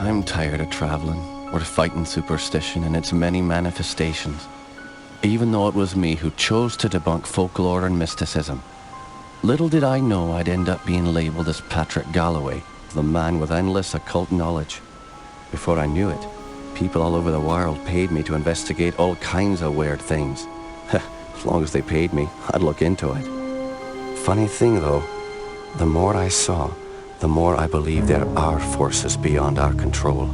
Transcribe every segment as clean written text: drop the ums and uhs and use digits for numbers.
I'm tired of traveling, or fighting superstition in its many manifestations. Even though it was me who chose to debunk folklore and mysticism. Little did I know I'd end up being labelled as Patrick Galloway, the man with endless occult knowledge. Before I knew it, people all over the world paid me to investigate all kinds of weird things. As long as they paid me, I'd look into it. Funny thing though, the more I saw, the more I believe there are forces beyond our control.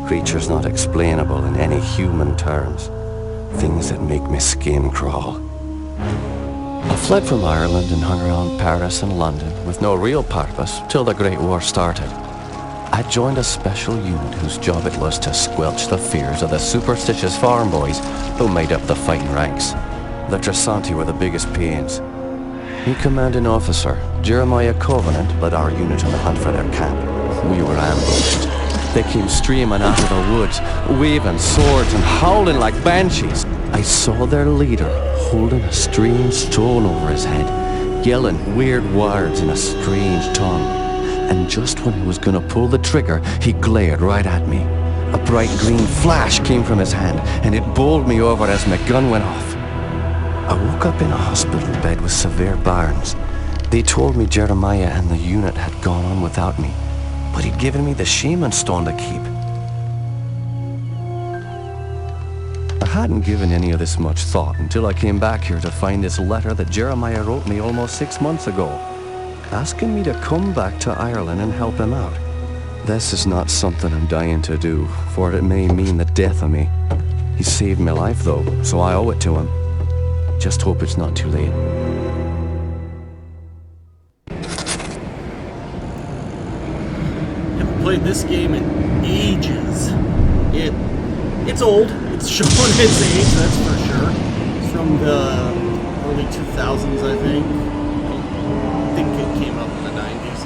Creatures not explainable in any human terms. Things that make my skin crawl. I fled from Ireland and hung around Paris and London with no real purpose till the Great War started. I joined a special unit whose job it was to squelch the fears of the superstitious farm boys who made up the fighting ranks. The Trasanti were the biggest pains. New commanding officer, Jeremiah Covenant, led our unit on the hunt for their camp. We were ambushed. They came streaming out of the woods, waving swords and howling like banshees. I saw their leader holding a strange stone over his head, yelling weird words in a strange tongue. And just when he was gonna pull the trigger, he glared right at me. A bright green flash came from his hand, and it bowled me over as my gun went off. I woke up in a hospital bed with severe burns. They told me Jeremiah and the unit had gone on without me, but he'd given me the shaman stone to keep. I hadn't given any of this much thought until I came back here to find this letter that Jeremiah wrote me almost 6 months ago, asking me to come back to Ireland and help him out. This is not something I'm dying to do, for it may mean the death of me. He saved my life though, so I owe it to him. Just hope it's not too late. Haven't played this game in ages. It's old. It's showing its age, that's for sure. It's from the early 2000s, I think. I think it came out in the 90s.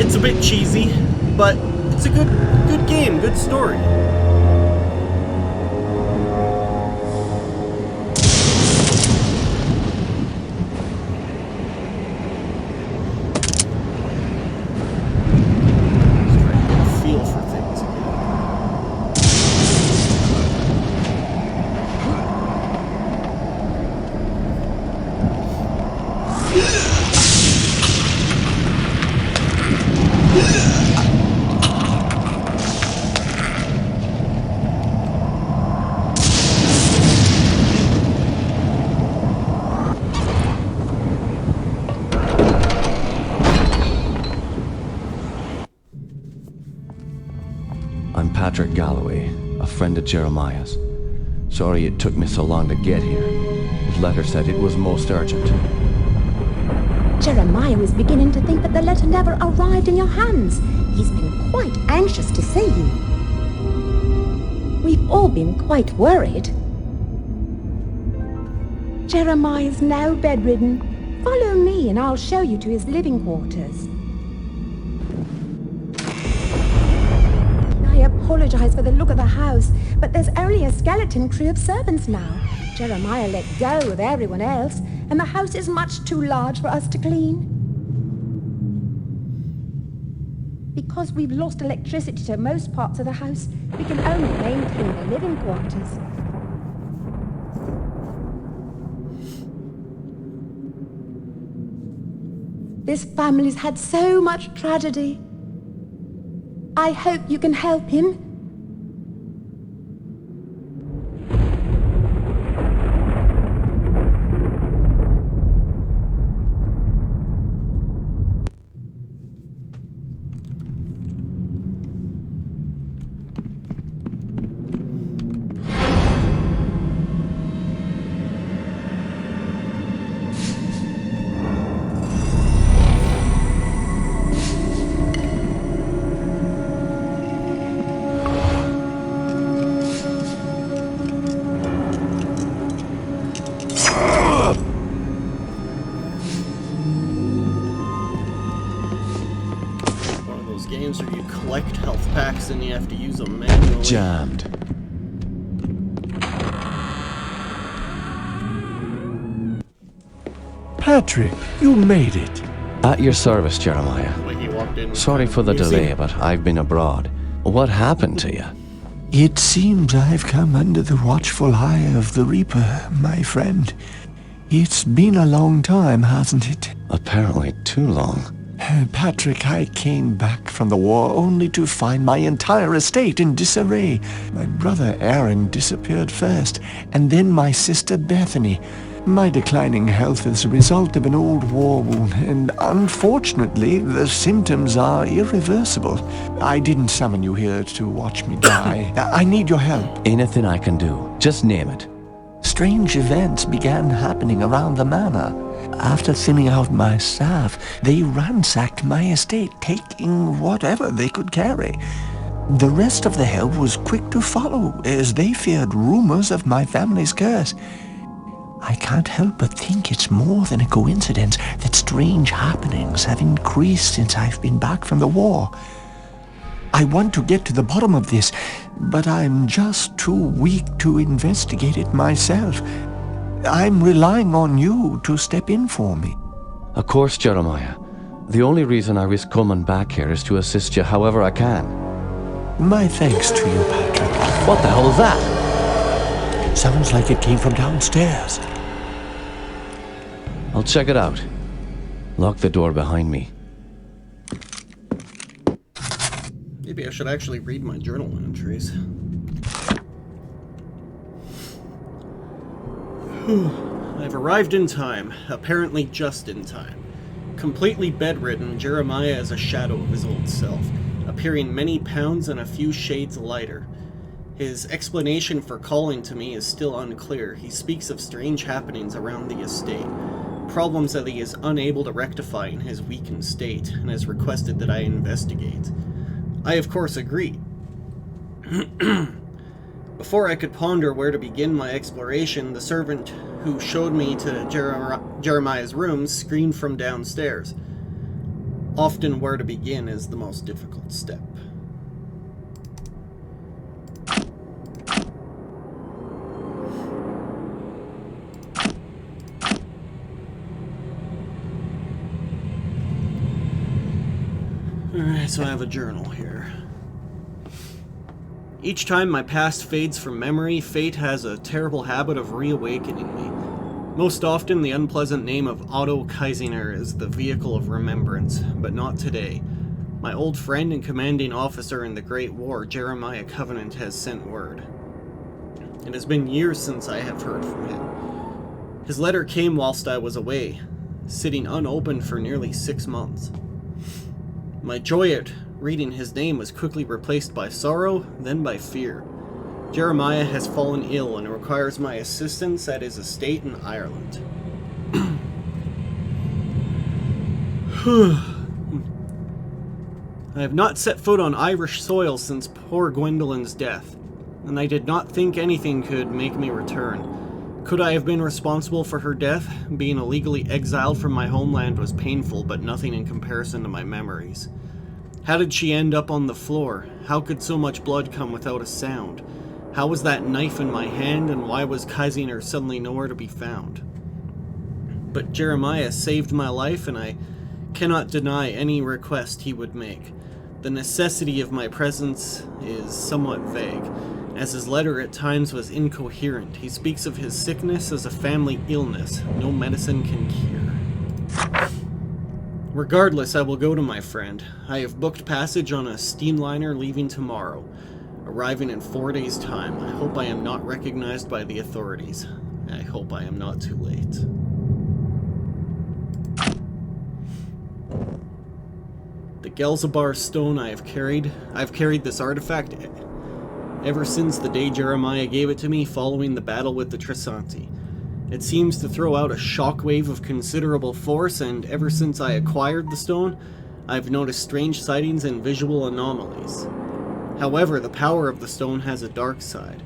It's a bit cheesy, but it's a good game, good story. I'm Patrick Galloway, a friend of Jeremiah's. Sorry it took me so long to get here. His letter said it was most urgent. Jeremiah was beginning to think that the letter never arrived in your hands. He's been quite anxious to see you. We've all been quite worried. Jeremiah's now bedridden. Follow me and I'll show you to his living quarters. I apologize for the look of the house, but there's only a skeleton crew of servants now. Jeremiah let go of everyone else, and the house is much too large for us to clean. Because we've lost electricity to most parts of the house, we can only maintain the living quarters. This family's had so much tragedy. I hope you can help him. Games where you collect health packs and you have to use them manually. Jammed. Patrick, you made it. At your service, Jeremiah. Like he walked in. Sorry for the Museum. delay, but I've been abroad. What happened to you? It seems I've come under the watchful eye of the Reaper, my friend. It's been a long time, hasn't it? Apparently too long. Patrick, I came back from the war only to find my entire estate in disarray. My brother Aaron disappeared first, and then my sister Bethany. My declining health is a result of an old war wound, and unfortunately, the symptoms are irreversible. I didn't summon you here to watch me die. I need your help. Anything I can do. Just name it. Strange events began happening around the manor. After thinning out my staff, they ransacked my estate, taking whatever they could carry. The rest of the help was quick to follow, as they feared rumors of my family's curse. I can't help but think it's more than a coincidence that strange happenings have increased since I've been back from the war. I want to get to the bottom of this, but I'm just too weak to investigate it myself. I'm relying on you to step in for me. Of course, Jeremiah. The only reason I risk coming back here is to assist you however I can. My thanks to you, Patrick. What the hell is that? Sounds like it came from downstairs. I'll check it out. Lock the door behind me. Maybe I should actually read my journal entries. I've arrived in time, apparently just in time. Completely bedridden, Jeremiah is a shadow of his old self, appearing many pounds and a few shades lighter. His explanation for calling to me is still unclear. He speaks of strange happenings around the estate, problems that he is unable to rectify in his weakened state, and has requested that I investigate. I, of course, agree. Before I could ponder where to begin my exploration, the servant who showed me to Jeremiah's rooms screamed from downstairs. Often where to begin is the most difficult step. Alright, so I have a journal here. Each time my past fades from memory, fate has a terrible habit of reawakening me. Most often, the unpleasant name of Otto Kaisiner is the vehicle of remembrance, but not today. My old friend and commanding officer in the Great War, Jeremiah Covenant, has sent word. It has been years since I have heard from him. His letter came whilst I was away, sitting unopened for nearly 6 months. My joy at reading his name was quickly replaced by sorrow, then by fear. Jeremiah has fallen ill and requires my assistance at his estate in Ireland. I have not set foot on Irish soil since poor Gwendolyn's death, and I did not think anything could make me return. Could I have been responsible for her death? Being illegally exiled from my homeland was painful, but nothing in comparison to my memories. How did she end up on the floor? How could so much blood come without a sound? How was that knife in my hand, and why was Kaisiner suddenly nowhere to be found? But Jeremiah saved my life, and I cannot deny any request he would make. The necessity of my presence is somewhat vague, as his letter at times was incoherent. He speaks of his sickness as a family illness no medicine can cure. Regardless, I will go to my friend. I have booked passage on a steamliner leaving tomorrow, arriving in 4 days' time. I hope I am not recognized by the authorities. I hope I am not too late. The Gelzabar stone I've carried this artifact ever since the day Jeremiah gave it to me following the battle with the Tresanti. It seems to throw out a shockwave of considerable force, and ever since I acquired the stone, I've noticed strange sightings and visual anomalies. However, the power of the stone has a dark side.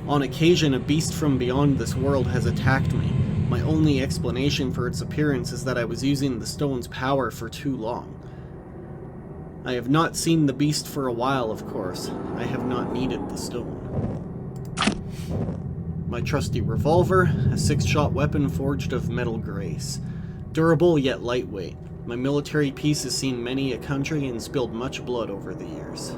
On occasion, a beast from beyond this world has attacked me. My only explanation for its appearance is that I was using the stone's power for too long. I have not seen the beast for a while, of course. I have not needed the stone. My trusty revolver, a 6-shot weapon forged of metal grace. Durable yet lightweight. My military piece has seen many a country and spilled much blood over the years.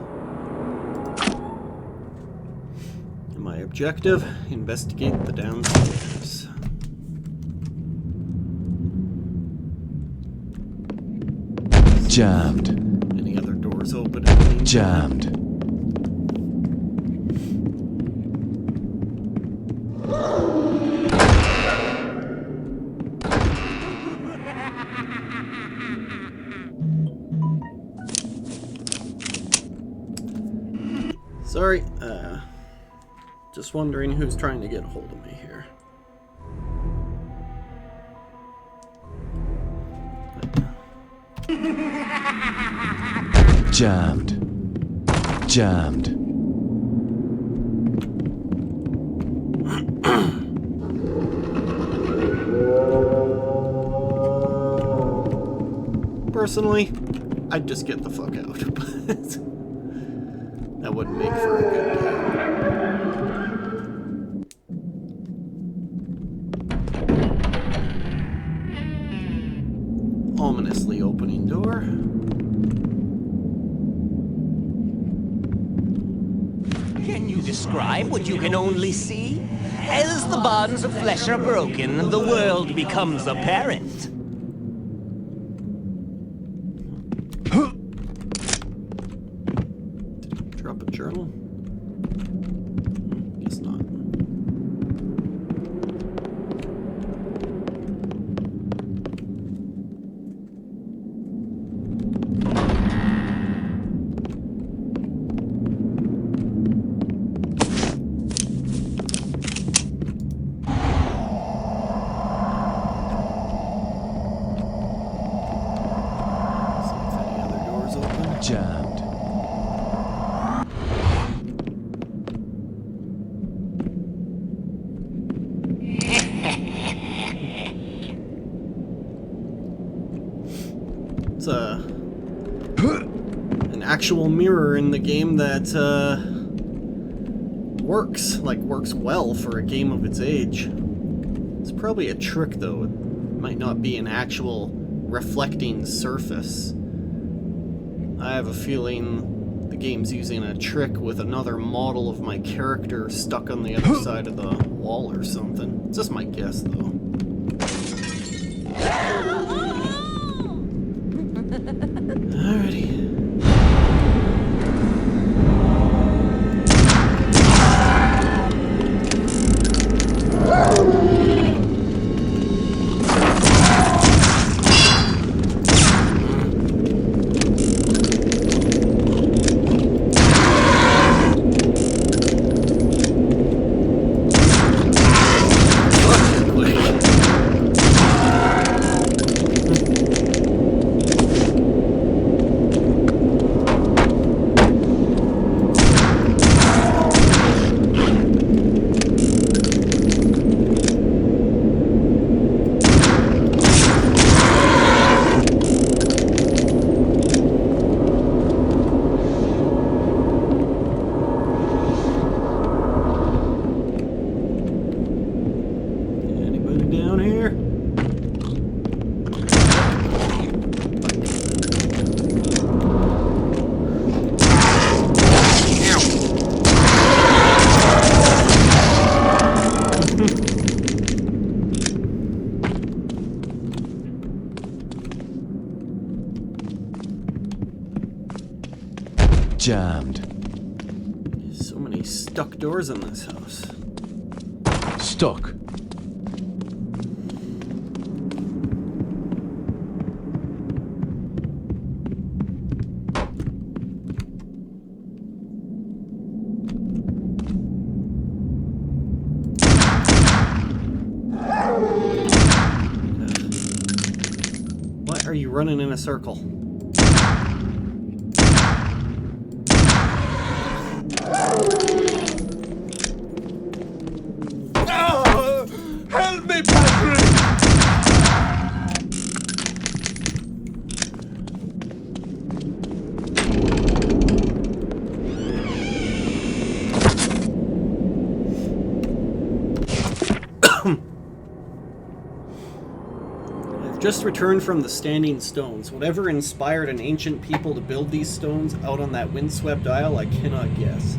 My objective, investigate the downstairs. Jammed. Any other doors open? In the meantime? Jammed. Sorry, just wondering who's trying to get a hold of me here. Jammed. Jammed. Personally, I'd just get the fuck out, but that wouldn't make for a good game. Ominously opening door. Can you describe what you can only see? As the bonds of flesh are broken, the world becomes apparent. Drop a journal? Guess not. See if any other doors open. Jammed. It's an actual mirror in the game that works well for a game of its age. It's probably a trick though. It might not be an actual reflecting surface. I have a feeling the game's using a trick with another model of my character stuck on the other side of the wall or something. It's just my guess though. Alrighty. Down here. Jammed. So many stuck doors in this house. Stuck. Why are you running in a circle? Help me, Patrick! Just returned from the standing stones. Whatever inspired an ancient people to build these stones out on that windswept isle, I cannot guess.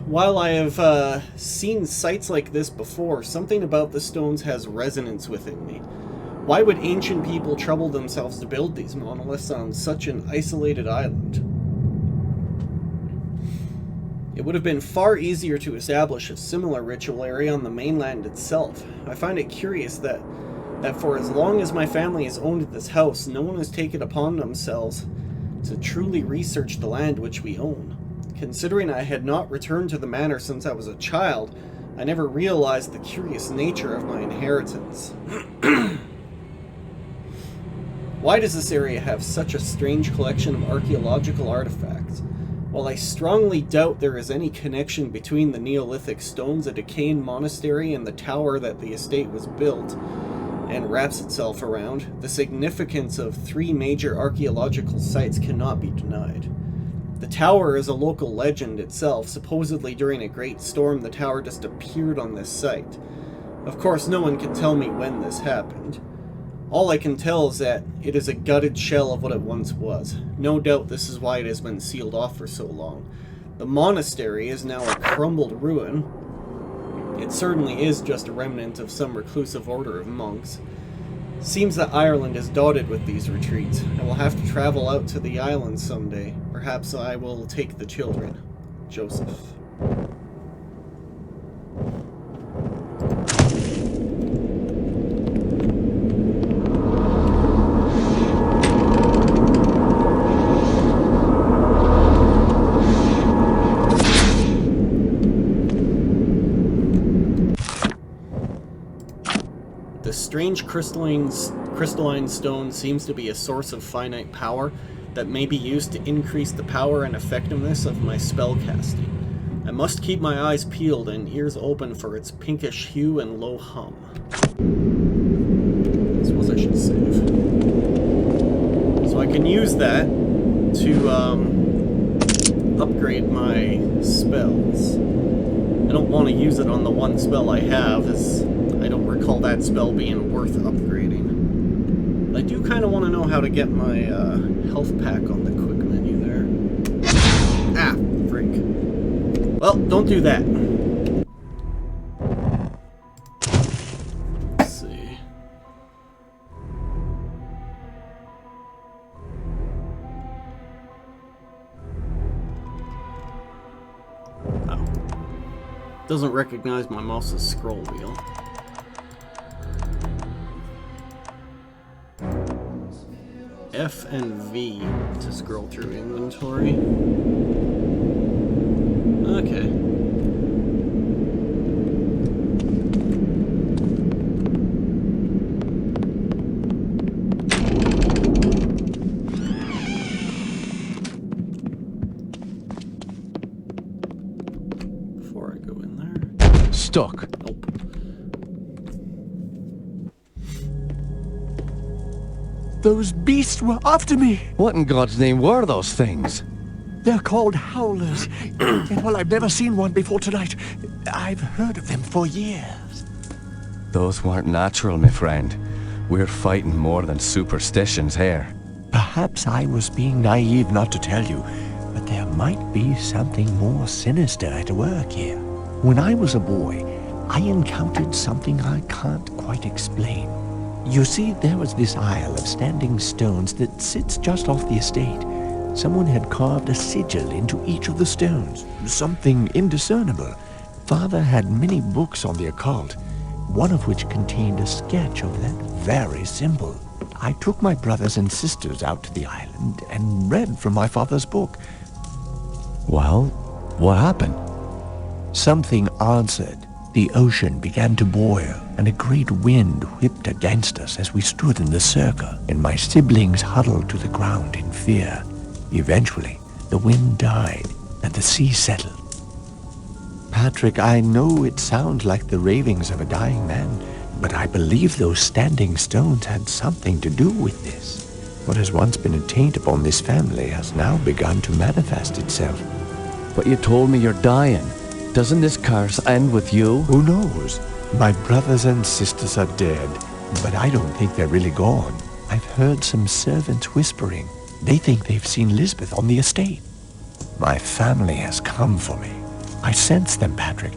While I have seen sights like this before, something about the stones has resonance within me. Why would ancient people trouble themselves to build these monoliths on such an isolated island? It would have been far easier to establish a similar ritual area on the mainland itself. I find it curious that for as long as my family has owned this house, no one has taken upon themselves to truly research the land which we own. Considering I had not returned to the manor since I was a child, I never realized the curious nature of my inheritance. Why does this area have such a strange collection of archaeological artifacts? While I strongly doubt there is any connection between the Neolithic stones, a decaying monastery, and the tower that the estate was built and wraps itself around, the significance of 3 major archaeological sites cannot be denied. The tower is a local legend itself. Supposedly during a great storm, the tower just appeared on this site. Of course, no one can tell me when this happened. All I can tell is that it is a gutted shell of what it once was. No doubt this is why it has been sealed off for so long. The monastery is now a crumbled ruin. It certainly is just a remnant of some reclusive order of monks. Seems that Ireland is dotted with these retreats. I will have to travel out to the island someday. Perhaps I will take the children. Joseph. The strange crystalline stone seems to be a source of finite power that may be used to increase the power and effectiveness of my spell casting. I must keep my eyes peeled and ears open for its pinkish hue and low hum. I suppose I should save. So I can use that to upgrade my spells. I don't want to use it on the one spell I have, as I don't recall that spell being worth upgrading. I do kind of want to know how to get my health pack on the quick menu there. Ah, freak. Well, don't do that. Let's see. Oh. Doesn't recognize my mouse's scroll wheel. F and V to scroll through inventory. Okay. Before I go in there. Stuck. Nope. Those beasts were after me. What in God's name were those things? They're called howlers. And while I've never seen one before tonight, I've heard of them for years. Those weren't natural, my friend. We're fighting more than superstitions here. Perhaps I was being naive not to tell you, but there might be something more sinister at work here. When I was a boy, I encountered something I can't quite explain. You see, there was this isle of standing stones that sits just off the estate. Someone had carved a sigil into each of the stones, something indiscernible. Father had many books on the occult, one of which contained a sketch of that very symbol. I took my brothers and sisters out to the island and read from my father's book. Well, what happened? Something answered. The ocean began to boil, and a great wind whipped against us as we stood in the circle, and my siblings huddled to the ground in fear. Eventually, the wind died, and the sea settled. Patrick, I know it sounds like the ravings of a dying man, but I believe those standing stones had something to do with this. What has once been a taint upon this family has now begun to manifest itself. But you told me you're dying. Doesn't this curse end with you? Who knows? My brothers and sisters are dead, But I don't think they're really gone. I've heard some servants whispering. They think they've seen Lisbeth on the estate. My family has come for me. I sense them, Patrick.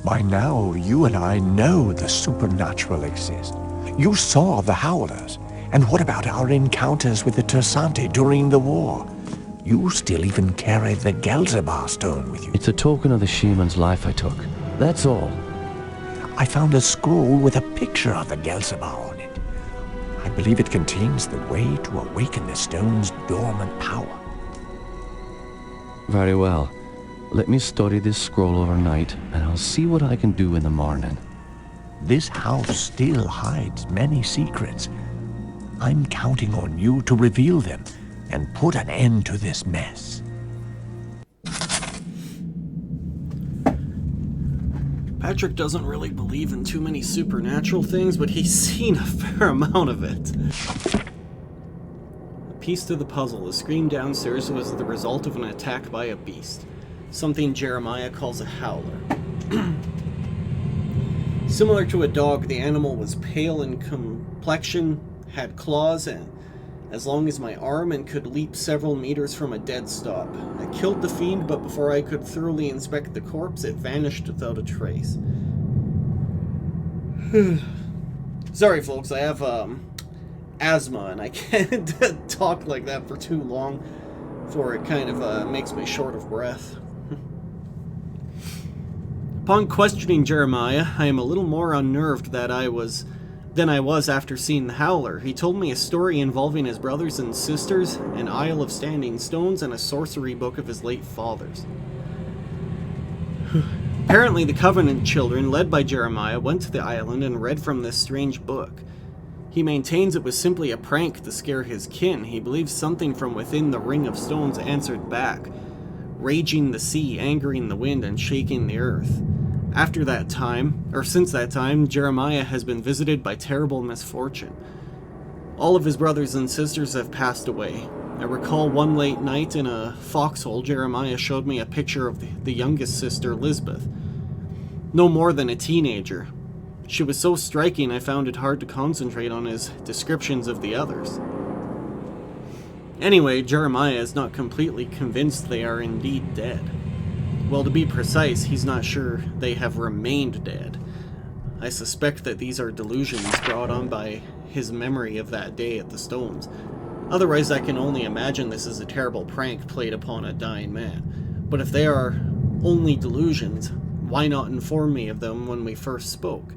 By now, you and I know the supernatural exists. You saw the Howlers. And what about our encounters with the Tersante during the war? You still even carry the Gelzerbar stone with you. It's a token of the shaman's life I took. That's all. I found a scroll with a picture of the Gelzerbar on it. I believe it contains the way to awaken the stone's dormant power. Very well. Let me study this scroll overnight, and I'll see what I can do in the morning. This house still hides many secrets. I'm counting on you to reveal them and put an end to this mess. Patrick doesn't really believe in too many supernatural things, but he's seen a fair amount of it. A piece to the puzzle. The scream downstairs was the result of an attack by a beast. Something Jeremiah calls a howler. Similar to a dog, the animal was pale in complexion, had claws, and as long as my arm, and could leap several meters from a dead stop. I killed the fiend, but before I could thoroughly inspect the corpse, it vanished without a trace. Sorry, folks, I have asthma, and I can't talk like that for too long, for it kind of makes me short of breath. Upon questioning Jeremiah, I am a little more unnerved than I was after seeing the Howler. He told me a story involving his brothers and sisters, an Isle of Standing Stones, and a sorcery book of his late father's. Apparently, the Covenant children, led by Jeremiah, went to the island and read from this strange book. He maintains it was simply a prank to scare his kin. He believes something from within the Ring of Stones answered back, raging the sea, angering the wind, and shaking the earth. Since that time, Jeremiah has been visited by terrible misfortune. All of his brothers and sisters have passed away. I recall one late night in a foxhole, Jeremiah showed me a picture of the youngest sister, Lisbeth. No more than a teenager. She was so striking I found it hard to concentrate on his descriptions of the others. Anyway, Jeremiah is not completely convinced they are indeed dead. Well, to be precise, he's not sure they have remained dead. I suspect that these are delusions brought on by his memory of that day at the Stones. Otherwise, I can only imagine this is a terrible prank played upon a dying man. But if they are only delusions, why not inform me of them when we first spoke?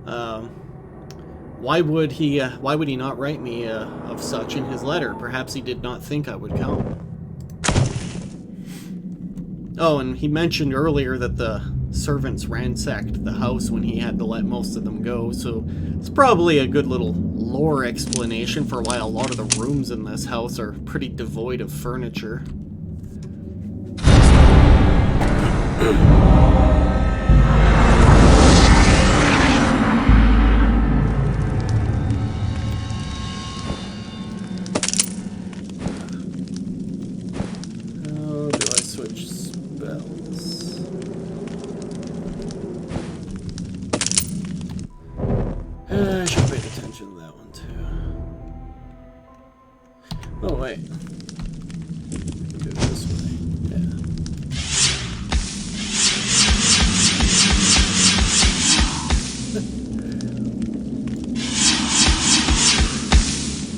Why would he not write me of such in his letter? Perhaps he did not think I would come. Oh, and he mentioned earlier that the servants ransacked the house when he had to let most of them go, so it's probably a good little lore explanation for why a lot of the rooms in this house are pretty devoid of furniture. I should pay attention to that one too. Oh wait. Do it this way. Yeah.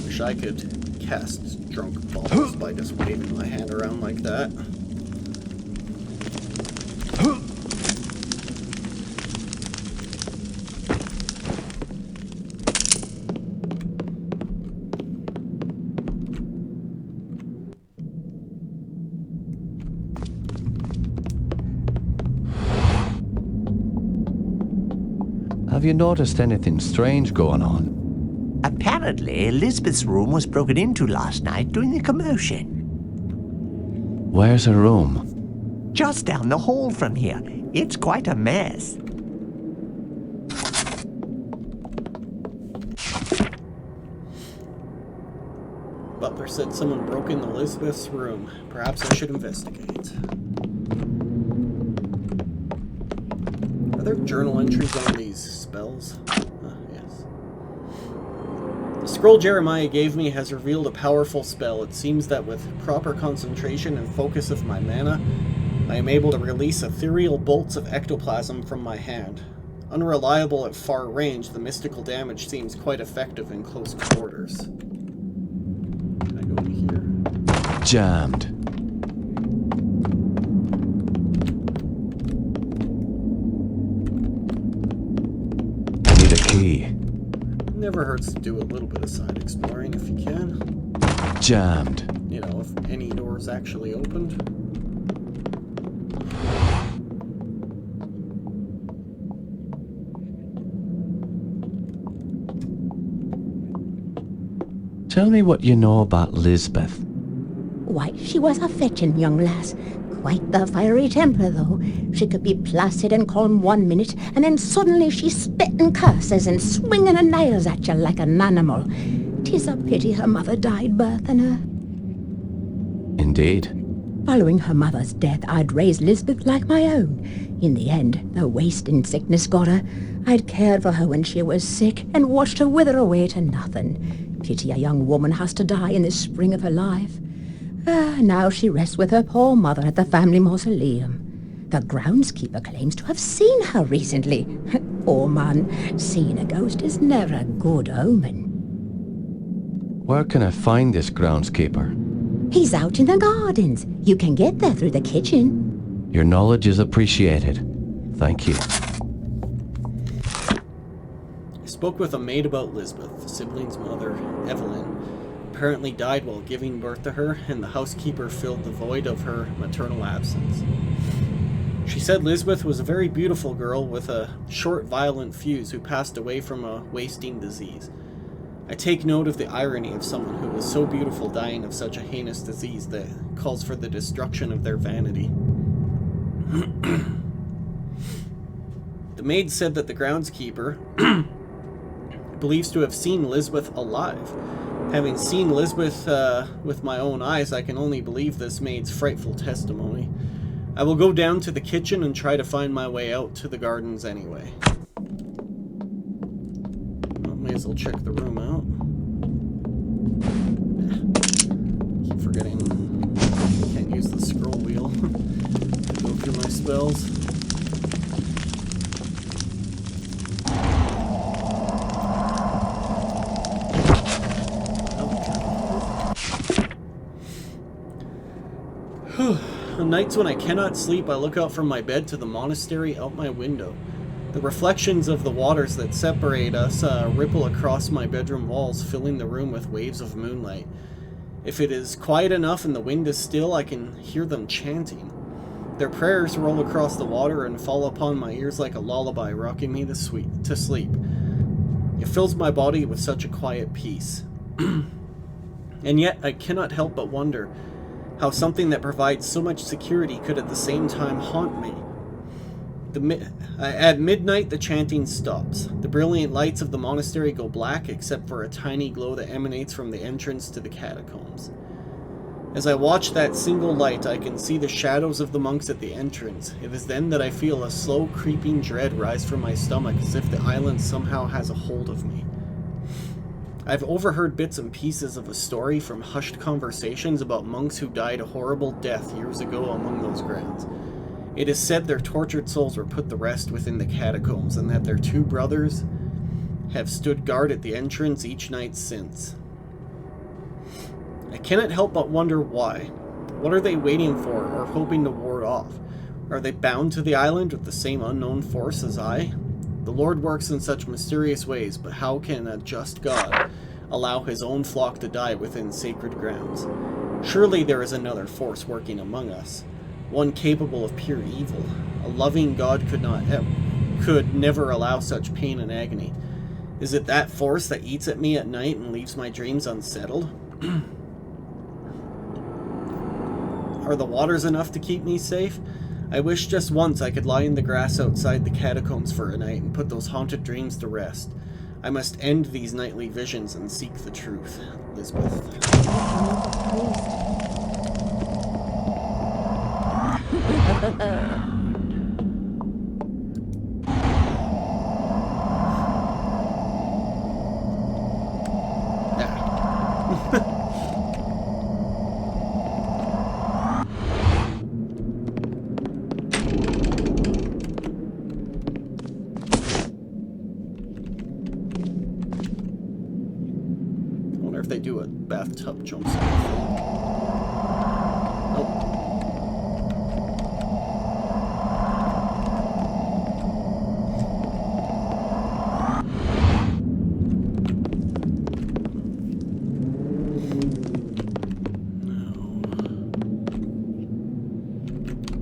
Wish I could cast drunk balls by just waving my hand around like that. Have you noticed anything strange going on? Apparently, Elizabeth's room was broken into last night during the commotion. Where's her room? Just down the hall from here. It's quite a mess. Butler said someone broke into Elizabeth's room. Perhaps I should investigate. Are there journal entries on these spells? Yes. scroll Jeremiah gave me has revealed a powerful spell. It seems that with proper concentration and focus of my mana, I am able to release ethereal bolts of ectoplasm from my hand. Unreliable at far range, the mystical damage seems quite effective in close quarters. Can I go in here? Jammed. I need a key. Never hurts to do a little bit of side exploring if you can. Jammed. You know, if any doors actually opened. Tell me what you know about Lisbeth. Why, she was a fetching young lass. Quite the fiery temper, though. She could be placid and calm 1 minute, and then suddenly she's spitting curses and swinging her nails at you like an animal. 'Tis a pity her mother died birthing her. Indeed. Following her mother's death, I'd raised Lisbeth like my own. In the end, the wasting sickness got her. I'd cared for her when she was sick and watched her wither away to nothing. Pity a young woman has to die in the spring of her life. Now she rests with her poor mother at the family mausoleum. The groundskeeper claims to have seen her recently. Poor man, seeing a ghost is never a good omen. Where can I find this groundskeeper? He's out in the gardens. You can get there through the kitchen. Your knowledge is appreciated. Thank you. I spoke with a maid about Lisbeth, the sibling's mother, Evelyn. Apparently died while giving birth to her, and the housekeeper filled the void of her maternal absence. She said Lisbeth was a very beautiful girl with a short, violent fuse who passed away from a wasting disease. I take note of the irony of someone who was so beautiful dying of such a heinous disease that calls for the destruction of their vanity. The maid said that the groundskeeper believes to have seen Lisbeth alive. Having seen Lisbeth with my own eyes, I can only believe this maid's frightful testimony. I will go down to the kitchen and try to find my way out to the gardens anyway. Well, may as well check the room out. Keep forgetting I can't use the scroll wheel to go through my spells. On nights when I cannot sleep, I look out from my bed to the monastery out my window. The reflections of the waters that separate us ripple across my bedroom walls, filling the room with waves of moonlight. If it is quiet enough and the wind is still, I can hear them chanting. Their prayers roll across the water and fall upon my ears like a lullaby, rocking me to sleep. It fills my body with such a quiet peace. And yet, I cannot help but wonder how something that provides so much security could at the same time haunt me. At midnight, the chanting stops. The brilliant lights of the monastery go black, except for a tiny glow that emanates from the entrance to the catacombs. As I watch that single light, I can see the shadows of the monks at the entrance. It is then that I feel a slow, creeping dread rise from my stomach, as if the island somehow has a hold of me. I've overheard bits and pieces of a story from hushed conversations about monks who died a horrible death years ago among those grounds. It is said their tortured souls were put to rest within the catacombs, and that their two brothers have stood guard at the entrance each night since. I cannot help but wonder why. What are they waiting for or hoping to ward off? Are they bound to the island with the same unknown force as I? The Lord works in such mysterious ways, but how can a just God allow his own flock to die within sacred grounds? Surely there is another force working among us, one capable of pure evil. A loving God could never allow such pain and agony. Is it that force that eats at me at night and leaves my dreams unsettled? Are the waters enough to keep me safe? I wish just once I could lie in the grass outside the catacombs for a night and put those haunted dreams to rest. I must end these nightly visions and seek the truth. Lisbeth. tub jumps off. Oh.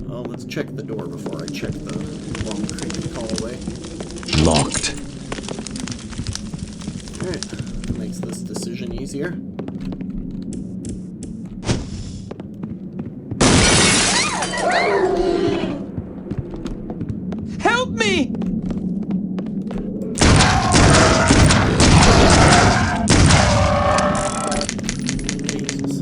Well, let's check the door before I check the long creepy hallway. Locked. Alright, makes this decision easier. Help me! Jesus.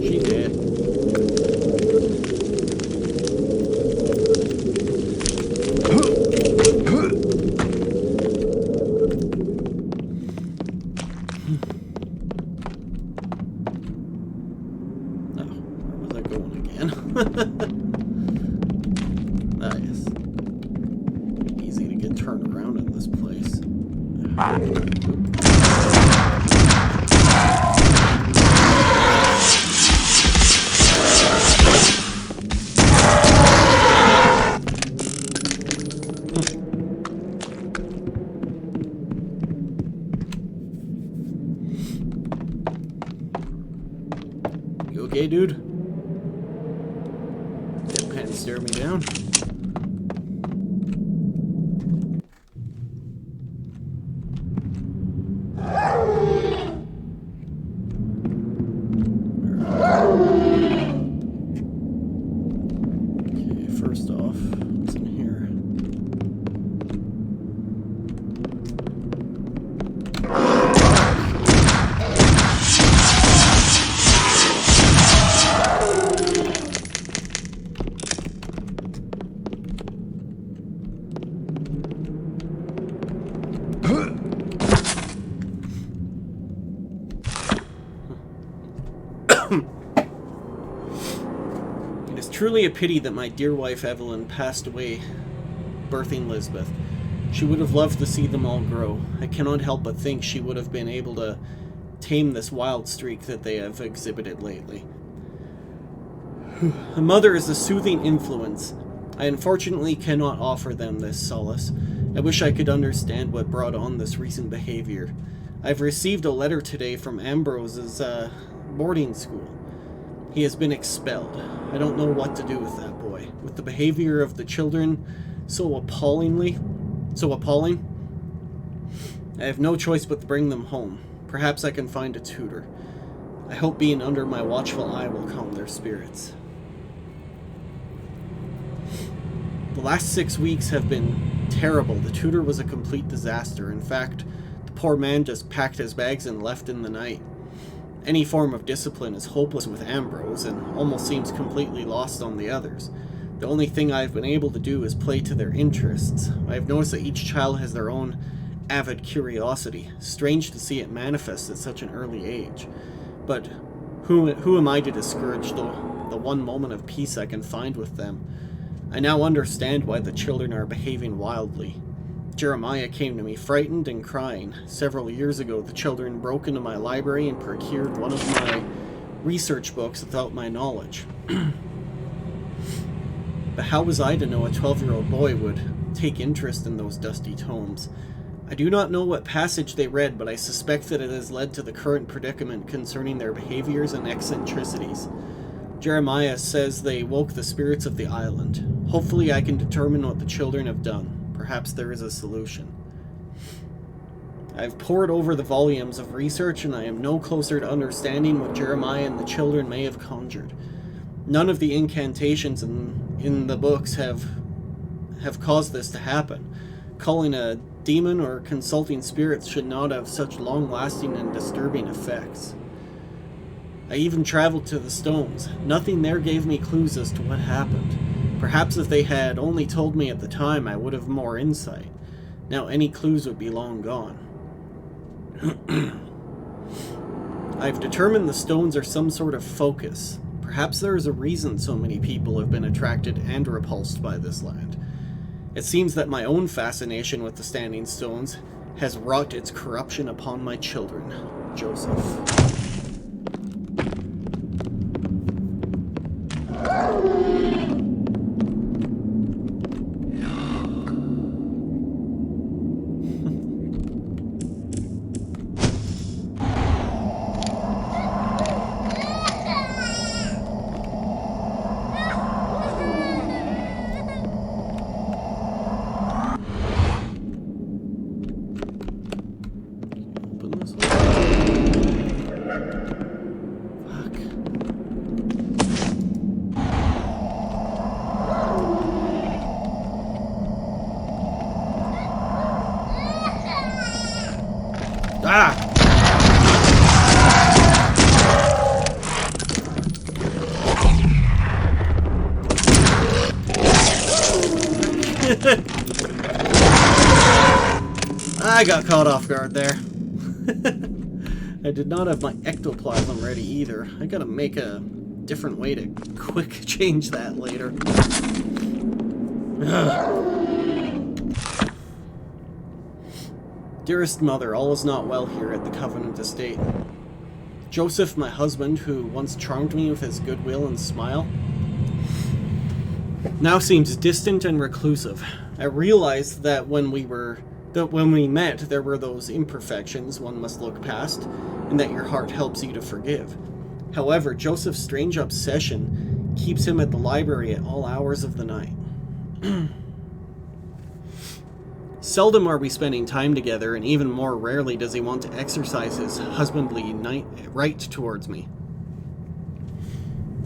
She did. Ah, yes. Easy to get turned around in this place. You okay, dude? Deadpan stare me down. Okay, first off, what's in here? It is truly a pity that my dear wife Evelyn passed away, birthing Lisbeth. She would have loved to see them all grow. I cannot help but think she would have been able to tame this wild streak that they have exhibited lately. A mother is a soothing influence. I unfortunately cannot offer them this solace. I wish I could understand what brought on this recent behavior. I've received a letter today from Ambrose's boarding school. He has been expelled. I don't know what to do with that boy. With the behavior of the children so appalling, I have no choice but to bring them home. Perhaps I can find a tutor. I hope being under my watchful eye will calm their spirits. The last 6 weeks have been terrible. The tutor was a complete disaster. In fact, the poor man just packed his bags and left in the night. Any form of discipline is hopeless with Ambrose and almost seems completely lost on the others. The only thing I've been able to do is play to their interests. I have noticed that each child has their own avid curiosity. Strange to see it manifest at such an early age. But who am I to discourage the one moment of peace I can find with them? I now understand why the children are behaving wildly. Jeremiah came to me frightened and crying. Several years ago, the children broke into my library and procured one of my research books without my knowledge. But how was I to know a 12-year-old boy would take interest in those dusty tomes? I do not know what passage they read, but I suspect that it has led to the current predicament concerning their behaviors and eccentricities. Jeremiah says they woke the spirits of the island. Hopefully I can determine what the children have done. Perhaps there is a solution. I've pored over the volumes of research and I am no closer to understanding what Jeremiah and the children may have conjured. None of the incantations in the books have caused this to happen. Calling a demon or consulting spirits should not have such long-lasting and disturbing effects. I even traveled to the stones. Nothing there gave me clues as to what happened. Perhaps if they had only told me at the time, I would have more insight. Now any clues would be long gone. I've determined the stones are some sort of focus. Perhaps there is a reason so many people have been attracted and repulsed by this land. It seems that my own fascination with the Standing Stones has wrought its corruption upon my children, Joseph. I got caught off guard there. I did not have my ectoplasm ready either. I gotta make a different way to quick change that later. Dearest mother, all is not well here at the Covenant Estate. Joseph, my husband, who once charmed me with his goodwill and smile, now seems distant and reclusive. I realized that when we met, there were those imperfections one must look past, and that your heart helps you to forgive. However, Joseph's strange obsession keeps him at the library at all hours of the night. Seldom are we spending time together, and even more rarely does he want to exercise his husbandly right towards me.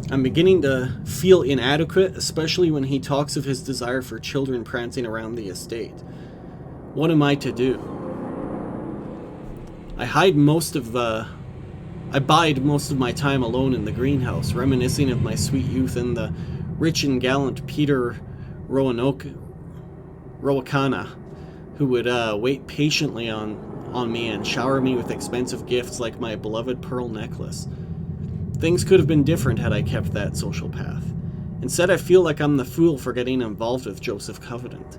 I'm beginning to feel inadequate, especially when he talks of his desire for children prancing around the estate. What am I to do? I bide most of my time alone in the greenhouse, reminiscing of my sweet youth and the rich and gallant Peter Rowakana, who would wait patiently on me and shower me with expensive gifts like my beloved pearl necklace. Things could have been different had I kept that social path. Instead, I feel like I'm the fool for getting involved with Joseph Covenant.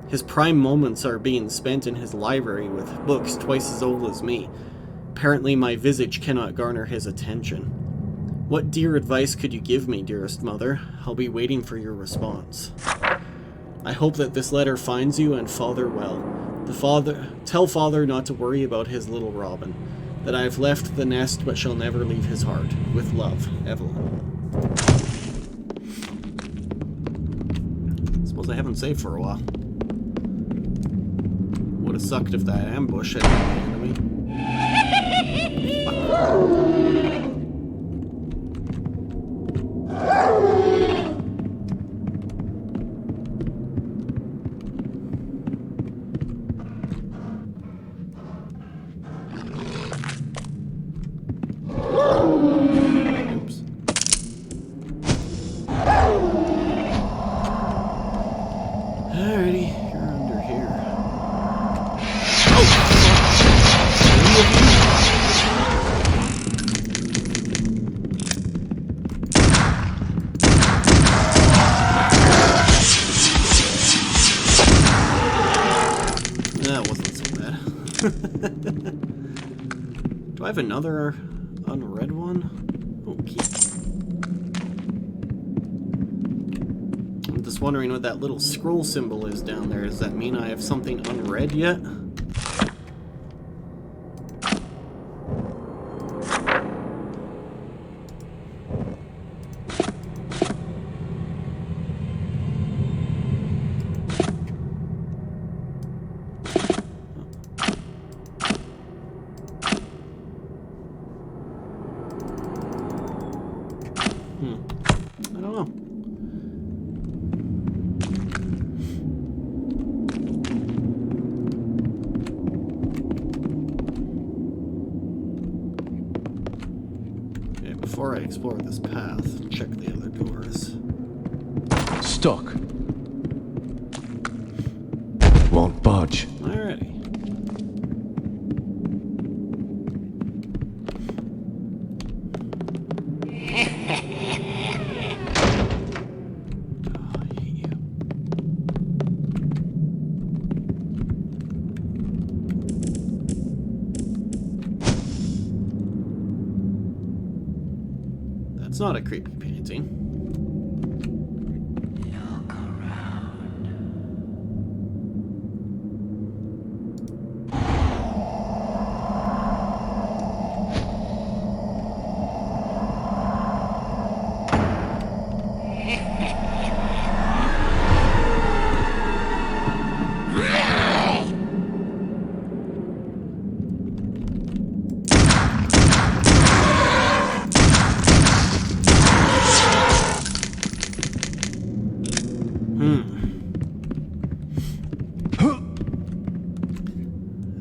His prime moments are being spent in his library with books twice as old as me. Apparently, my visage cannot garner his attention. What dear advice could you give me, dearest mother? I'll be waiting for your response. I hope that this letter finds you and Father well. Tell Father not to worry about his little Robin, that I have left the nest but shall never leave his heart. With love, Evelyn. Suppose I haven't saved for a while. Would have sucked if that ambush had been to me. Oops. Alrighty, you're under here. That wasn't so bad. Do I have another unread one? Okay. I'm just wondering what that little scroll symbol is down there. Does that mean I have something unread yet? I don't know. Okay, before I explore this path, check the other doors. Stuck. Won't budge. Alrighty. Oh, I hate you. It's not a creepy painting.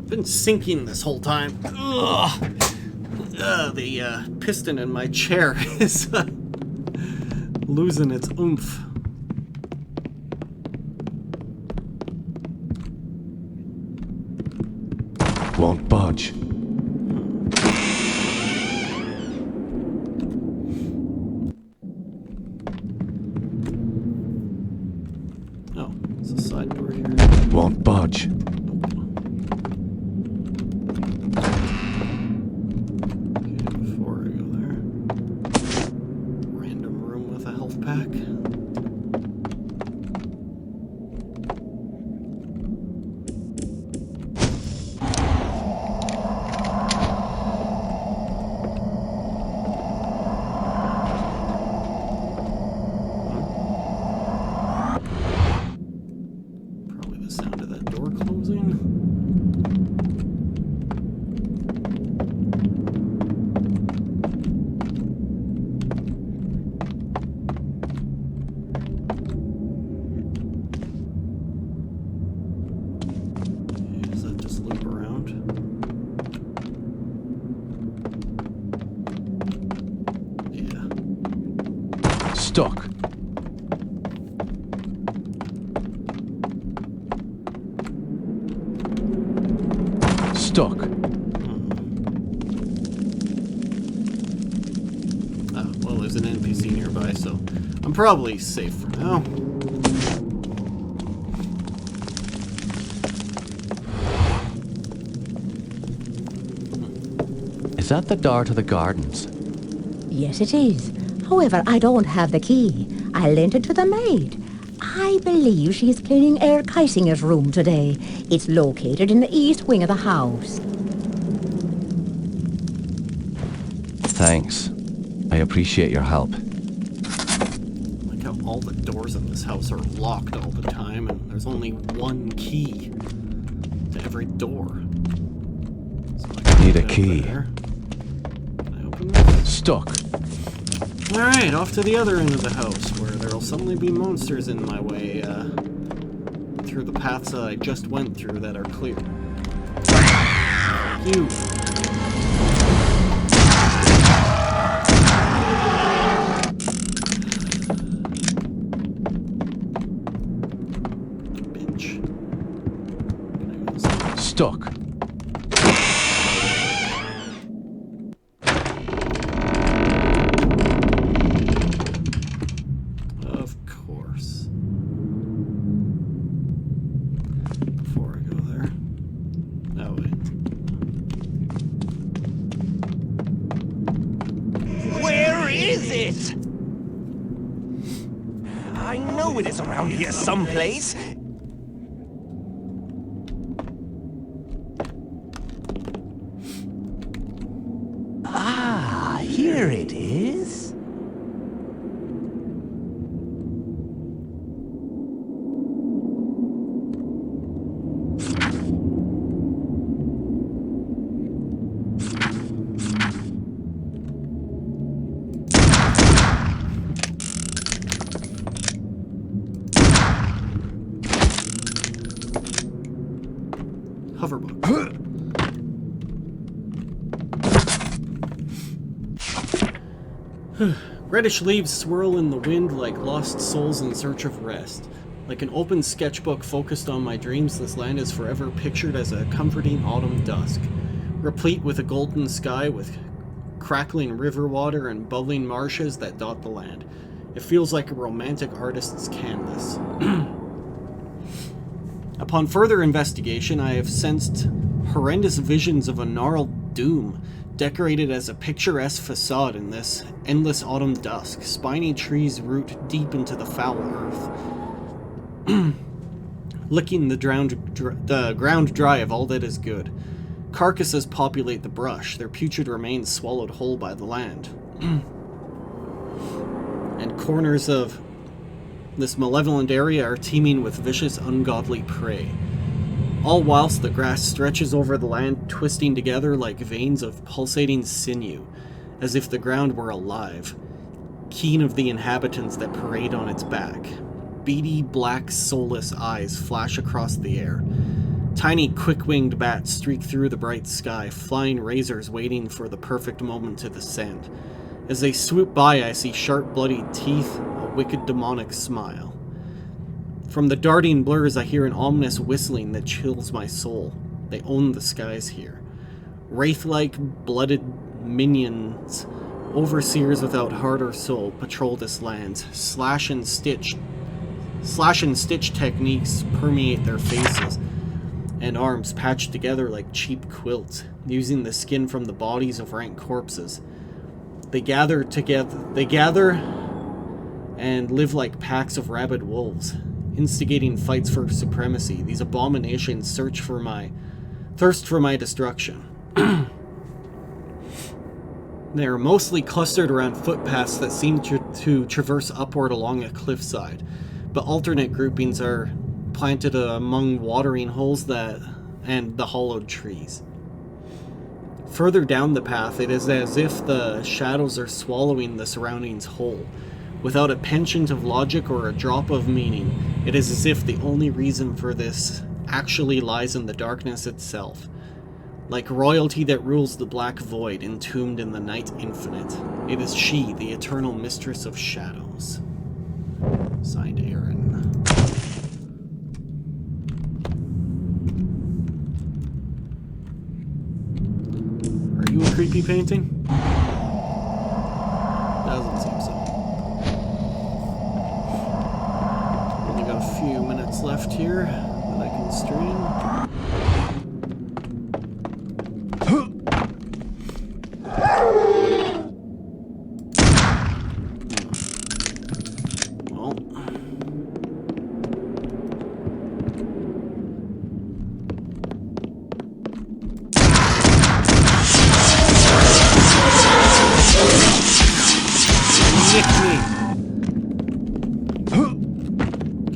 Been sinking this whole time. Ugh. The piston in my chair is losing its oomph. Won't budge. Oh, there's a side door here. Won't budge. Stuck. Stuck. Oh, well, there's an NPC nearby, so I'm probably safe for now. Is that the door to the gardens? Yes, it is. However, I don't have the key. I lent it to the maid. I believe she's cleaning Herr Keisinger's room today. It's located in the east wing of the house. Thanks. I appreciate your help. Like how all the doors in this house are locked all the time, and there's only one key to every door. So I Need a key. Can I open this? Stuck. Alright, off to the other end of the house, where there'll suddenly be monsters in my way, through the paths I just went through that are clear. You. Bitch. Stuck. I know it is around here someplace. Ah, here it is. Hoverbook. Reddish leaves swirl in the wind like lost souls in search of rest. Like an open sketchbook focused on my dreams, this land is forever pictured as a comforting autumn dusk, replete with a golden sky with crackling river water and bubbling marshes that dot the land. It feels like a romantic artist's canvas. Upon further investigation, I have sensed horrendous visions of a gnarled doom, decorated as a picturesque facade in this endless autumn dusk. Spiny trees root deep into the foul earth, licking the ground dry of all that is good. Carcasses populate the brush, their putrid remains swallowed whole by the land. And corners of this malevolent area are teeming with vicious, ungodly prey. All whilst the grass stretches over the land, twisting together like veins of pulsating sinew, as if the ground were alive, keen of the inhabitants that parade on its back. Beady, black, soulless eyes flash across the air. Tiny, quick-winged bats streak through the bright sky, flying razors waiting for the perfect moment to descend. As they swoop by, I see sharp, bloody teeth, a wicked, demonic smile. From the darting blurs, I hear an ominous whistling that chills my soul. They own the skies here. Wraith-like, blooded minions, overseers without heart or soul, patrol this land. Slash and stitch techniques permeate their faces, and arms patched together like cheap quilts, using the skin from the bodies of rank corpses. They gather and live like packs of rabid wolves, instigating fights for supremacy. These abominations thirst for my destruction. They are mostly clustered around footpaths that seem to traverse upward along a cliffside, but alternate groupings are planted among watering holes and the hollowed trees. Further down the path, it is as if the shadows are swallowing the surroundings whole. Without a penchant of logic or a drop of meaning, it is as if the only reason for this actually lies in the darkness itself. Like royalty that rules the black void, entombed in the night infinite. It is she, the eternal mistress of shadows. Signed, Aaron. Are you a creepy painting? Doesn't seem so. Only got a few minutes left here that I can stream.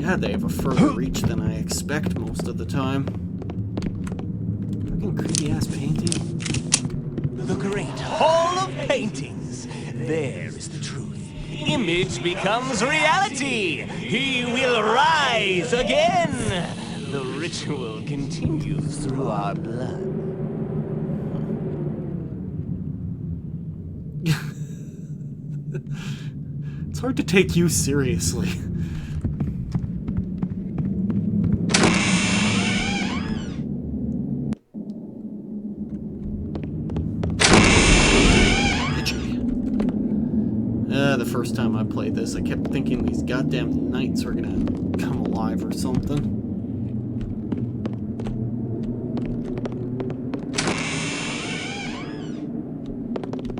God, they have a further reach than I expect most of the time. Fucking creepy ass painting. The great hall of paintings. There is the truth. Image becomes reality. He will rise again. The ritual continues through our blood. It's hard to take you seriously. The first time I played this, I kept thinking these goddamn knights were gonna come alive or something.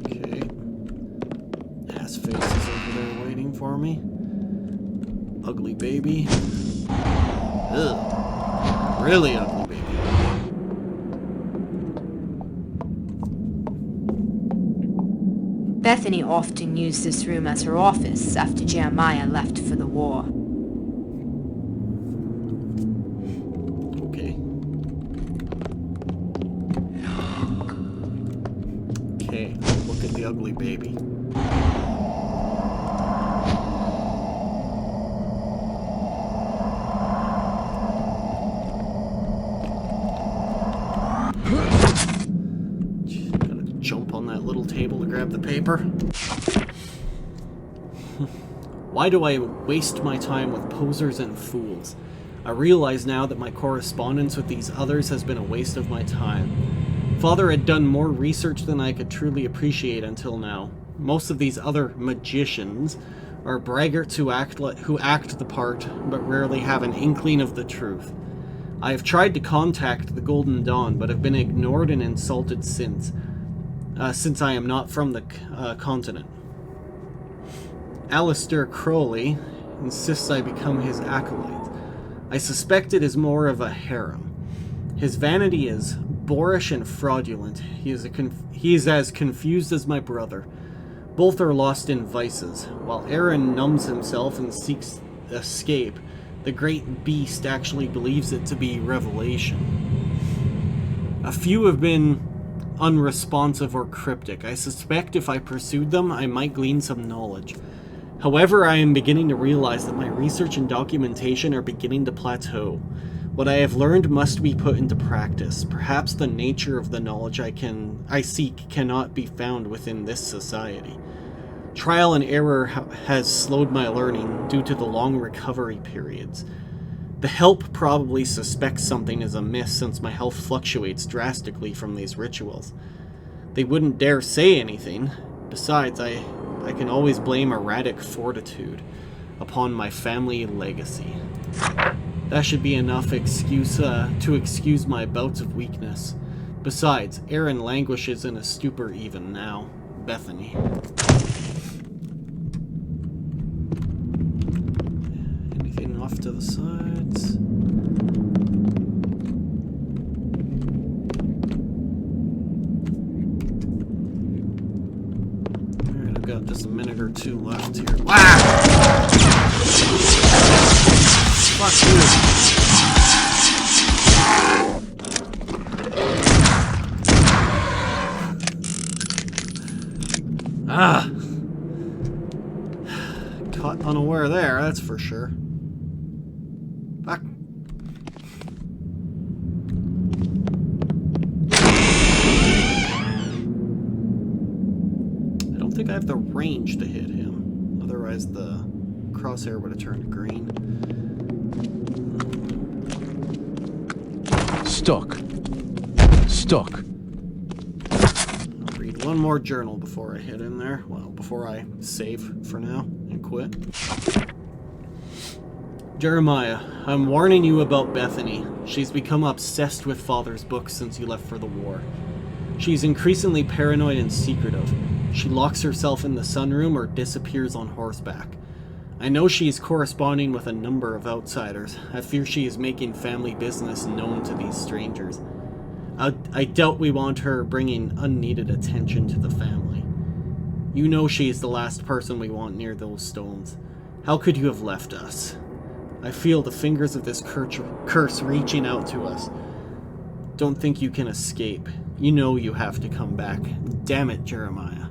Okay. Ass face is over there waiting for me. Ugly baby. Ugh. Really ugly baby. Bethany often used this room as her office after Jeremiah left for the war. Okay. Okay, look at the ugly baby. Jump on that little table to grab the paper. Why do I waste my time with posers and fools? I realize now that my correspondence with these others has been a waste of my time. Father had done more research than I could truly appreciate until now. Most of these other magicians are braggarts who act the part, but rarely have an inkling of the truth. I have tried to contact the Golden Dawn, but have been ignored and insulted since. since I am not from the continent. Alistair Crowley insists I become his acolyte. I suspect it is more of a harem. His vanity is boorish and fraudulent. He is as confused as my brother. Both are lost in vices. While Aaron numbs himself and seeks escape, the great beast actually believes it to be revelation. A few have been unresponsive or cryptic. I suspect if I pursued them, I might glean some knowledge. However, I am beginning to realize that my research and documentation are beginning to plateau. What I have learned must be put into practice. Perhaps the nature of the knowledge I seek cannot be found within this society. Trial and error has slowed my learning due to the long recovery periods. The help probably suspects something is amiss since my health fluctuates drastically from these rituals. They wouldn't dare say anything. Besides, I can always blame erratic fortitude upon my family legacy. That should be enough excuse to excuse my bouts of weakness. Besides, Aaron languishes in a stupor even now. Bethany. Anything off to the sides? Alright, I've got just a minute or two left here. Ah! Fuck you. Ah! Caught unaware there, that's for sure. Fuck. I don't think I have the range to hit him. Otherwise the crosshair would have turned green. Stuck. Stuck. I'll read one more journal before I hit in there. Well, before I save for now and quit. Jeremiah, I'm warning you about Bethany. She's become obsessed with Father's books since you left for the war. She's increasingly paranoid and secretive. She locks herself in the sunroom or disappears on horseback. I know she is corresponding with a number of outsiders. I fear she is making family business known to these strangers. I doubt we want her bringing unneeded attention to the family. You know she is the last person we want near those stones. How could you have left us? I feel the fingers of this curse reaching out to us. Don't think you can escape. You know you have to come back. Damn it, Jeremiah.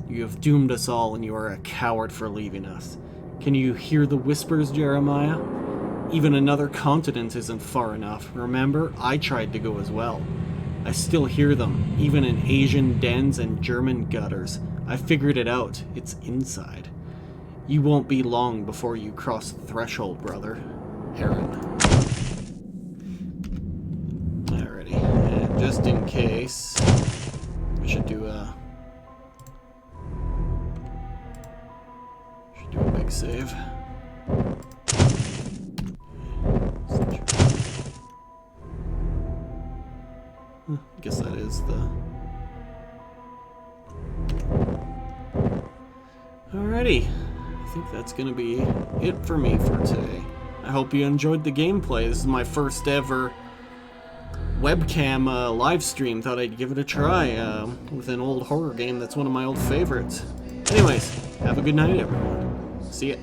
You have doomed us all and you are a coward for leaving us. Can you hear the whispers, Jeremiah? Even another continent isn't far enough. Remember, I tried to go as well. I still hear them, even in Asian dens and German gutters. I figured it out. It's inside. You won't be long before you cross the threshold, brother. Aaron. Alrighty. And just in case, we should do a big save. I guess that is the... Alrighty. I think that's gonna be it for me for today. I hope you enjoyed the gameplay. This is my first ever webcam live stream. Thought I'd give it a try with an old horror game that's one of my old favorites. Anyways, have a good night, everyone. See ya.